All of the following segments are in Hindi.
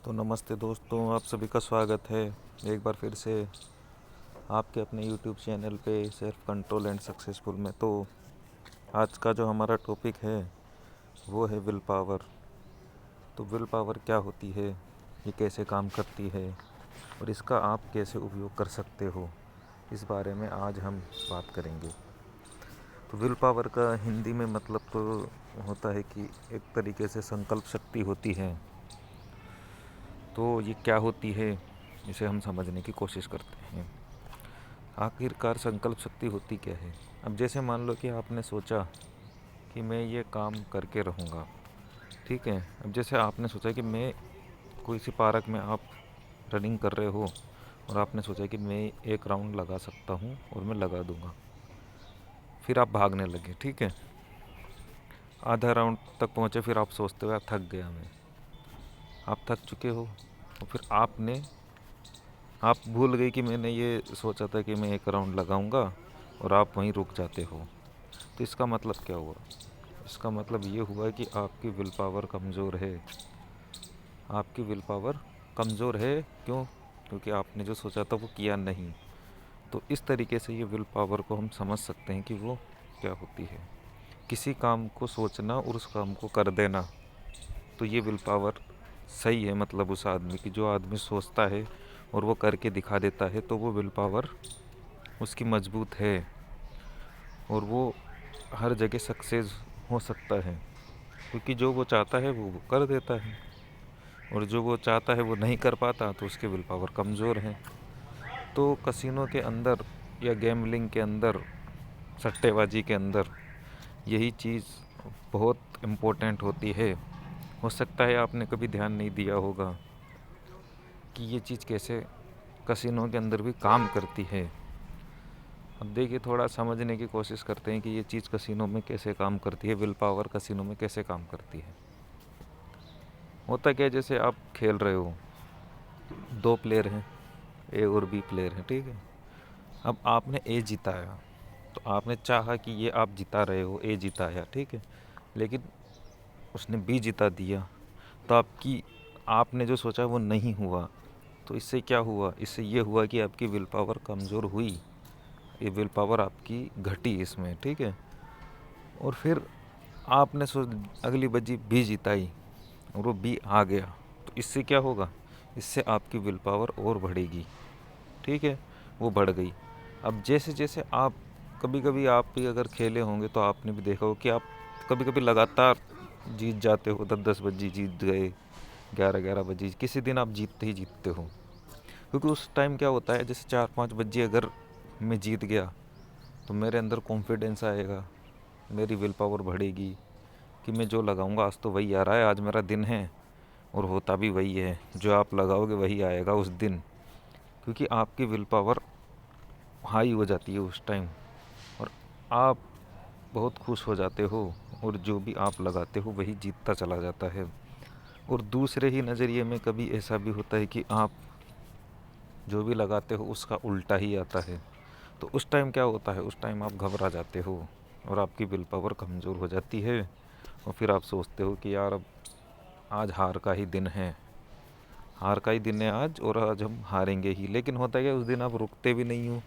तो नमस्ते दोस्तों, आप सभी का स्वागत है एक बार फिर से आपके अपने यूट्यूब चैनल पे सेल्फ कंट्रोल एंड सक्सेसफुल में। तो आज का जो हमारा टॉपिक है वो है विल पावर। तो विल पावर क्या होती है, ये कैसे काम करती है और इसका आप कैसे उपयोग कर सकते हो, इस बारे में आज हम बात करेंगे। तो विल पावर का हिंदी में मतलब तो होता है कि एक तरीके से संकल्प शक्ति होती है। तो ये क्या होती है, इसे हम समझने की कोशिश करते हैं। आखिरकार संकल्प शक्ति होती क्या है। अब जैसे मान लो कि आपने सोचा कि मैं ये काम करके रहूँगा, ठीक है। अब जैसे आपने सोचा कि मैं कोई सी पार्क में आप रनिंग कर रहे हो और आपने सोचा कि मैं एक राउंड लगा सकता हूँ और मैं लगा दूँगा। फिर आप भागने लगे, ठीक है। आधा राउंड तक पहुँचे, फिर आप सोचते हो यार थक गया मैं। आप थक चुके हो और फिर आप भूल गए कि मैंने ये सोचा था कि मैं एक राउंड लगाऊंगा और आप वहीं रुक जाते हो। तो इसका मतलब क्या हुआ? इसका मतलब ये हुआ कि आपकी विल पावर कमज़ोर है। आपकी विल पावर कमज़ोर है क्यों? क्योंकि आपने जो सोचा था वो किया नहीं। तो इस तरीके से ये विल पावर को हम समझ सकते हैं कि वो क्या होती है। किसी काम को सोचना और उस काम को कर देना, तो ये विल पावर सही है। मतलब उस आदमी की, जो आदमी सोचता है और वो करके दिखा देता है, तो वो विल पावर उसकी मजबूत है और वो हर जगह सक्सेस हो सकता है। क्योंकि जो वो चाहता है वो कर देता है, और जो वो चाहता है वो नहीं कर पाता, तो उसकी विल पावर कमज़ोर है। तो कसिनो के अंदर या गैम्बलिंग के अंदर, सट्टेबाजी के अंदर यही चीज़ बहुत इम्पोर्टेंट होती है। हो सकता है आपने कभी ध्यान नहीं दिया होगा कि ये चीज़ कैसे कसिनो के अंदर भी काम करती है। अब देखिए, थोड़ा समझने की कोशिश करते हैं कि ये चीज़ कसिनो में कैसे काम करती है, विल पावर कसिनो में कैसे काम करती है। होता क्या है, जैसे आप खेल रहे हो, दो प्लेयर हैं, ए और बी प्लेयर हैं, ठीक है। अब आपने ए जिताया, तो आपने चाहा कि ये आप जिता रहे हो, ए जिताया, ठीक है। लेकिन उसने बी जिता दिया, तो आपने जो सोचा वो नहीं हुआ। तो इससे क्या हुआ? इससे ये हुआ कि आपकी विल पावर कमज़ोर हुई, ये विल पावर आपकी घटी इसमें, ठीक है। और फिर आपने अगली बजी बी जिताई और वो बी आ गया, तो इससे क्या होगा? इससे आपकी विल पावर और बढ़ेगी, ठीक है। वो बढ़ गई। अब जैसे जैसे आप, कभी कभी आप भी अगर खेले होंगे तो आपने भी देखा हो कि आप कभी कभी लगातार जीत जाते हो, 10-10 बजी जीत गए, 11-11 बजी, किसी दिन आप जीतते ही जीतते हो। क्योंकि उस टाइम क्या होता है, जैसे 4-5 बजे अगर मैं जीत गया तो मेरे अंदर कॉन्फिडेंस आएगा, मेरी विल पावर बढ़ेगी कि मैं जो लगाऊंगा आज तो वही आ रहा है, आज मेरा दिन है और होता भी वही है, जो आप लगाओगे वही आएगा उस दिन। क्योंकि आपकी विल पावर हाई हो जाती है उस टाइम और आप बहुत खुश हो जाते हो, और जो भी आप लगाते हो वही जीतता चला जाता है। और दूसरे ही नज़रिए में कभी ऐसा भी होता है कि आप जो भी लगाते हो उसका उल्टा ही आता है। तो उस टाइम क्या होता है, उस टाइम आप घबरा जाते हो और आपकी विल पावर कमज़ोर हो जाती है, और फिर आप सोचते हो कि यार अब आज हार का ही दिन है, हार का ही दिन है आज, और आज हम हारेंगे ही। लेकिन होता क्या, उस दिन आप रुकते भी नहीं हो,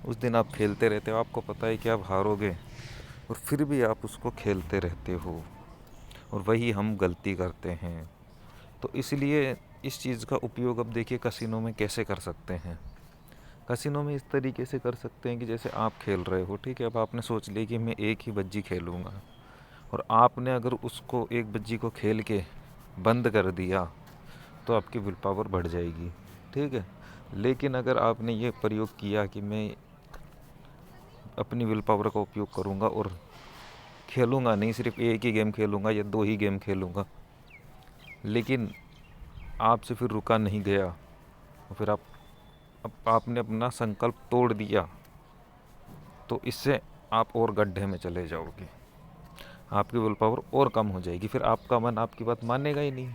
उस दिन आप खेलते रहते हो। आपको पता है कि आप हारोगे और फिर भी आप उसको खेलते रहते हो, और वही हम गलती करते हैं। तो इसलिए इस चीज़ का उपयोग अब देखिए कसिनो में कैसे कर सकते हैं। कसिनो में इस तरीके से कर सकते हैं कि जैसे आप खेल रहे हो, ठीक है। अब आपने सोच लिया कि मैं एक ही बज्जी खेलूँगा, और आपने अगर उसको एक बज्जी को खेल के बंद कर दिया तो आपकी विल पावर बढ़ जाएगी, ठीक है। लेकिन अगर आपने ये प्रयोग किया कि मैं अपनी विल पावर का उपयोग करूँगा और खेलूँगा नहीं, सिर्फ एक ही गेम खेलूँगा या दो ही गेम खेलूँगा, लेकिन आपसे फिर रुका नहीं गया, और फिर अब आपने अपना संकल्प तोड़ दिया, तो इससे आप और गड्ढे में चले जाओगे, आपकी विल पावर और कम हो जाएगी। फिर आपका मन आपकी बात मानेगा ही नहीं,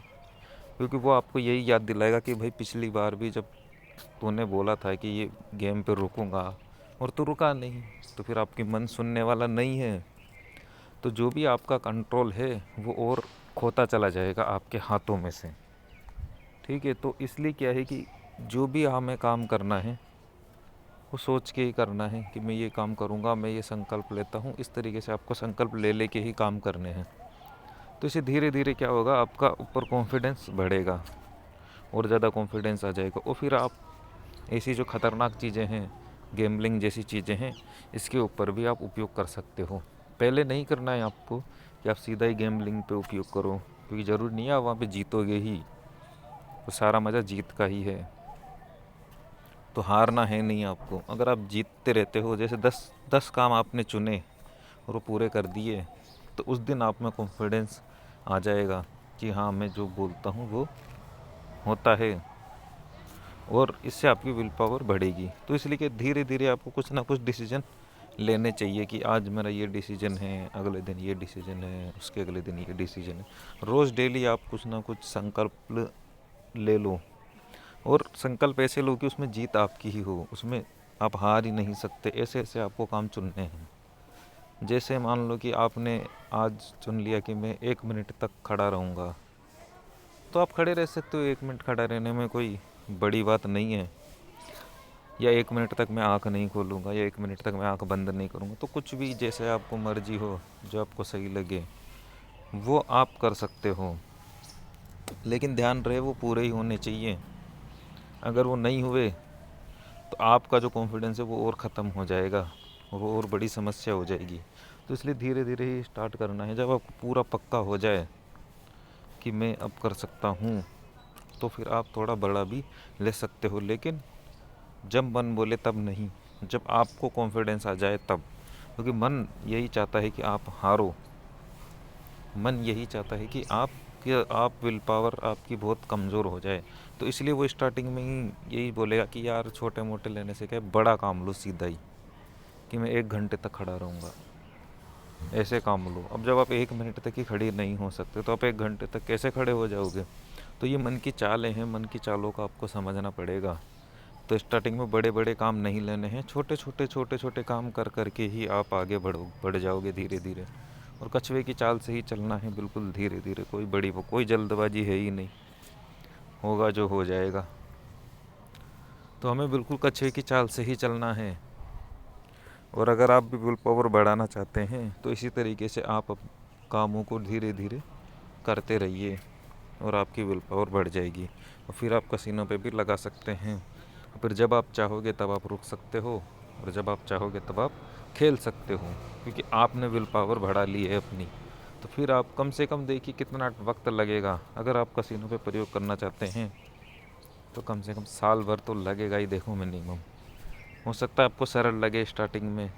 क्योंकि वो आपको यही याद दिलाएगा कि भाई पिछली बार भी जब तूने बोला था कि ये गेम पे रुकूंगा और तू रुका नहीं, तो फिर आपकी मन सुनने वाला नहीं है। तो जो भी आपका कंट्रोल है वो और खोता चला जाएगा आपके हाथों में से। ठीक है, तो इसलिए क्या है कि जो भी हमें काम करना है वो सोच के ही करना है कि मैं ये काम करूँगा, मैं ये संकल्प लेता हूँ। इस तरीके से आपको संकल्प ले लेके ही काम करने हैं। तो इससे धीरे धीरे क्या होगा, आपका ऊपर कॉन्फिडेंस बढ़ेगा और ज़्यादा कॉन्फिडेंस आ जाएगा, और फिर आप ऐसी जो खतरनाक चीज़ें हैं, गैम्बलिंग जैसी चीज़ें हैं, इसके ऊपर भी आप उपयोग कर सकते हो। पहले नहीं करना है आपको कि आप सीधा ही गैम्बलिंग पे उपयोग करो, क्योंकि ज़रूरी नहीं है आप वहाँ पे जीतोगे ही। तो सारा मज़ा जीत का ही है, तो हारना है नहीं आपको। अगर आप जीतते रहते हो, जैसे 10 काम आपने चुने और वो पूरे कर दिए, तो उस दिन आप में कॉन्फिडेंस आ जाएगा कि हाँ, मैं जो बोलता हूँ वो होता है, और इससे आपकी विल पावर बढ़ेगी। तो इसलिए कि धीरे धीरे आपको कुछ ना कुछ डिसीजन लेने चाहिए कि आज मेरा ये डिसीजन है, अगले दिन ये डिसीजन है, उसके अगले दिन ये डिसीजन है। रोज़ डेली आप कुछ ना कुछ संकल्प ले लो, और संकल्प ऐसे लो कि उसमें जीत आपकी ही हो, उसमें आप हार ही नहीं सकते। ऐसे ऐसे आपको काम चुनने हैं। जैसे मान लो कि आपने आज चुन लिया कि मैं 1 मिनट तक खड़ा रहूँगा, तो आप खड़े रह सकते हो। 1 मिनट खड़ा रहने में कोई बड़ी बात नहीं है। या 1 मिनट तक मैं आँख नहीं खोलूँगा, या 1 मिनट तक मैं आँख बंद नहीं करूँगा। तो कुछ भी जैसे आपको मर्जी हो, जो आपको सही लगे वो आप कर सकते हो, लेकिन ध्यान रहे वो पूरे ही होने चाहिए। अगर वो नहीं हुए तो आपका जो कॉन्फिडेंस है वो और ख़त्म हो जाएगा, वो और बड़ी समस्या हो जाएगी। तो इसलिए धीरे धीरे ही स्टार्ट करना है। जब आपको पूरा पक्का हो जाए कि मैं अब कर सकता हूँ, तो फिर आप थोड़ा बड़ा भी ले सकते हो, लेकिन जब मन बोले तब नहीं, जब आपको कॉन्फिडेंस आ जाए तब। क्योंकि मन यही चाहता है कि आप हारो, मन यही चाहता है कि आप विल पावर आपकी बहुत कमज़ोर हो जाए। तो इसलिए वो स्टार्टिंग में ही यही बोलेगा कि यार छोटे मोटे लेने से क्या है, बड़ा काम लो सीधा ही, कि मैं 1 घंटे तक खड़ा रहूँगा, ऐसे काम लो। अब जब आप 1 मिनट तक ही खड़ी नहीं हो सकते, तो आप 1 घंटे तक कैसे खड़े हो जाओगे? तो ये मन की चालें हैं, मन की चालों का आपको समझना पड़ेगा। तो स्टार्टिंग में बड़े बड़े काम नहीं लेने हैं, छोटे छोटे काम कर करके ही आप आगे बढ़ जाओगे धीरे धीरे। और कछुए की चाल से ही चलना है, बिल्कुल धीरे धीरे। कोई जल्दबाजी है ही नहीं, होगा जो हो जाएगा। तो हमें बिल्कुल कछुए की चाल से ही चलना है। और अगर आप भी विल पावर बढ़ाना चाहते हैं तो इसी तरीके से आप कामों को धीरे धीरे करते रहिए, और आपकी विल पावर बढ़ जाएगी। और फिर आप कसिनों पे भी लगा सकते हैं। फिर जब आप चाहोगे तब आप रुक सकते हो, और जब आप चाहोगे तब आप खेल सकते हो, क्योंकि आपने विल पावर बढ़ा ली है अपनी। तो फिर आप कम से कम देखिए कितना वक्त लगेगा। अगर आप कसिनों पे प्रयोग करना चाहते हैं तो कम से कम साल भर तो लगेगा ही, देखो मिनिमम। हो सकता है आपको सरल लगे स्टार्टिंग में,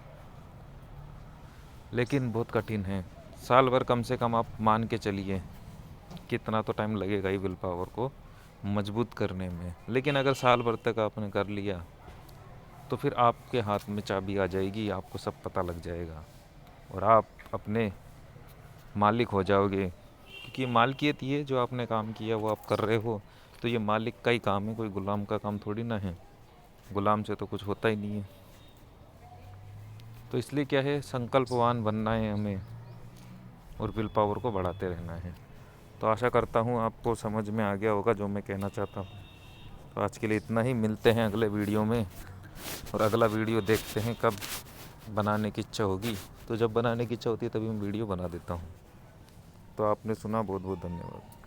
लेकिन बहुत कठिन है। साल भर कम से कम आप मान के चलिए, कितना तो टाइम लगेगा ही विल पावर को मजबूत करने में। लेकिन अगर साल भर तक आपने कर लिया तो फिर आपके हाथ में चाबी आ जाएगी, आपको सब पता लग जाएगा, और आप अपने मालिक हो जाओगे। क्योंकि मालिकियत ये जो आपने काम किया वो आप कर रहे हो, तो ये मालिक का ही काम है, कोई गुलाम का काम थोड़ी ना है। गुलाम से तो कुछ होता ही नहीं है। तो इसलिए क्या है, संकल्पवान बनना है हमें, और विल पावर को बढ़ाते रहना है। तो आशा करता हूँ आपको समझ में आ गया होगा जो मैं कहना चाहता हूँ। तो आज के लिए इतना ही, मिलते हैं अगले वीडियो में। और अगला वीडियो देखते हैं कब बनाने की इच्छा होगी। तो जब बनाने की इच्छा होती है तभी मैं वीडियो बना देता हूँ। तो आपने सुना, बहुत बहुत धन्यवाद।